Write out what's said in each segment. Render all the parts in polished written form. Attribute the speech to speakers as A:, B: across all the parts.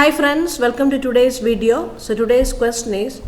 A: Hi friends, welcome to today's video. So today's question is,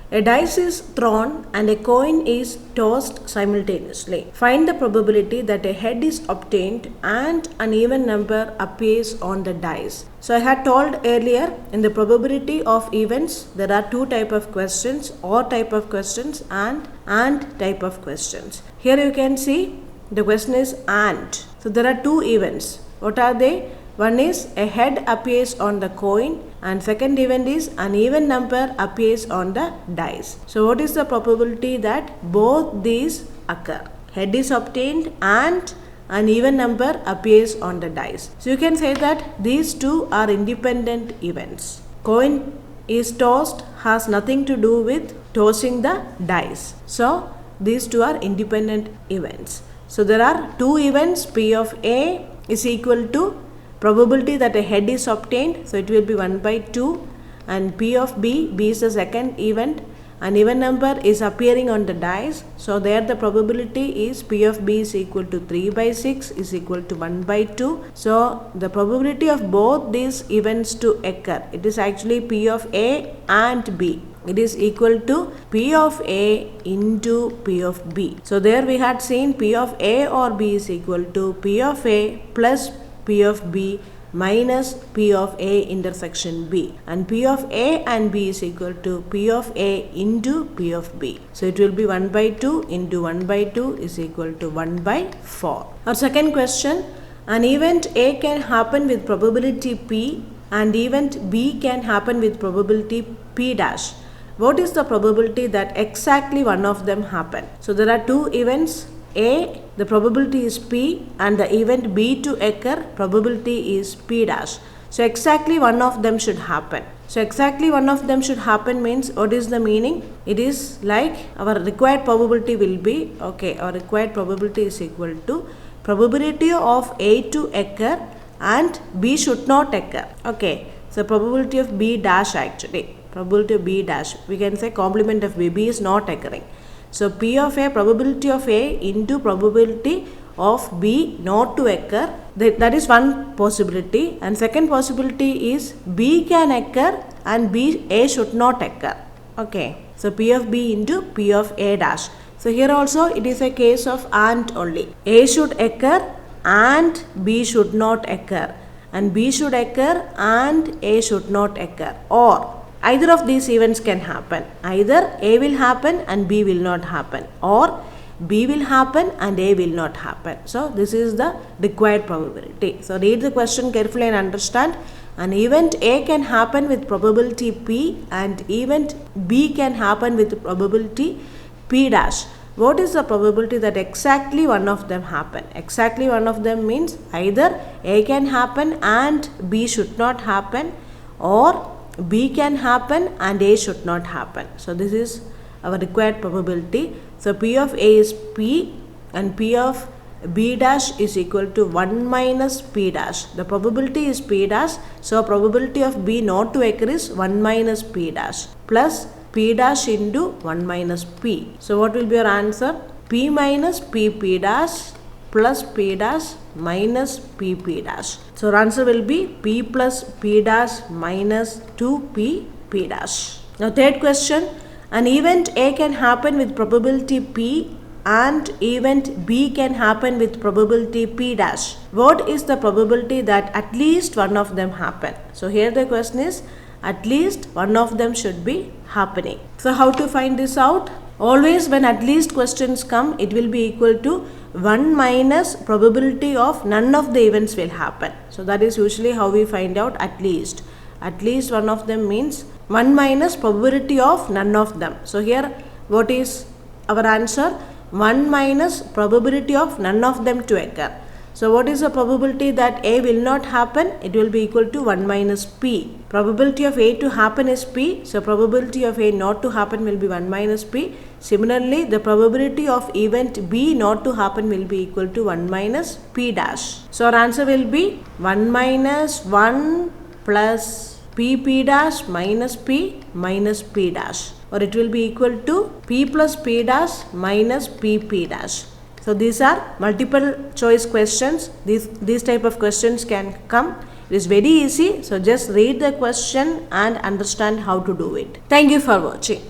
A: a dice is thrown and a coin is tossed simultaneously. Find the probability that a head is obtained and an even number appears on the dice. So I had told earlier, in the probability of events, there are two type of questions, or type of questions and type of questions. Here you can see the question is and. So there are two events. What are they? One is a head appears on the coin and second event is an even number appears on the dice. So what is the probability that both these occur? Head is obtained and an even number appears on the dice. So you can say that these two are independent events. Coin is tossed has nothing to do with tossing the dice. So these two are independent events. So there are two events. P of A is equal to probability that a head is obtained, so it will be 1 by 2, and P of B is the second event, an even number is appearing on the dice, so there the probability is P of B is equal to 3 by 6 is equal to 1 by 2. So the probability of both these events to occur, it is actually P of A and B. It is equal to P of A into P of B. So there we had seen P of A or B is equal to P of A plus P of B minus P of A intersection B, and P of A and B is equal to P of A into P of B. So it will be 1 by 2 into 1 by 2 is equal to 1 by 4. Our second question, an event A can happen with probability P and event B can happen with probability P dash. What is the probability that exactly one of them happen? So there are two events. A, the probability is P, and the event B to occur, probability is P dash. So exactly one of them should happen. So exactly one of them should happen means, what is the meaning? It is like our required probability will be, our required probability is equal to probability of A to occur and B should not occur. So probability of B dash actually, probability of B dash, we can say complement of B is not occurring. So P of A, probability of A into probability of B not to occur, that is one possibility, and second possibility is B can occur and A should not occur. So P of B into P of A dash. So here also it is a case of and only. A should occur and B should not occur, and B should occur and A should not occur, or either of these events can happen. Either A will happen and B will not happen, or B will happen and A will not happen. So this is the required probability. So read the question carefully and understand. An event A can happen with probability P and event B can happen with probability P dash. What is the probability that exactly one of them happen? Exactly one of them means either A can happen and B should not happen, or B can happen and A should not happen. So this is our required probability. So P of A is P and P of B dash is equal to 1 minus P dash. The probability is P dash, so probability of B not to occur is 1 minus P dash plus P dash into 1 minus P. So what will be your answer? P minus P dash plus P dash minus P dash. So our answer will be P plus P dash minus 2P dash. Now third question, an event A can happen with probability P and event B can happen with probability P dash. What is the probability that at least one of them happen? So here the question is, at least one of them should be happening. So how to find this out? Always when at least questions come, it will be equal to 1 minus probability of none of the events will happen. So that is usually how we find out at least. At least one of them means 1 minus probability of none of them. So here what is our answer? 1 minus probability of none of them to occur. So what is the probability that A will not happen? It will be equal to 1 minus P. Probability of A to happen is P. So probability of A not to happen will be 1 minus P. Similarly, the probability of event B not to happen will be equal to 1 minus P dash. So our answer will be 1 minus 1 plus P dash minus P dash. Or it will be equal to P plus P dash minus P dash. So these are multiple choice questions. These type of questions can come It is very easy. So just read the question and understand how to do it. Thank you for watching.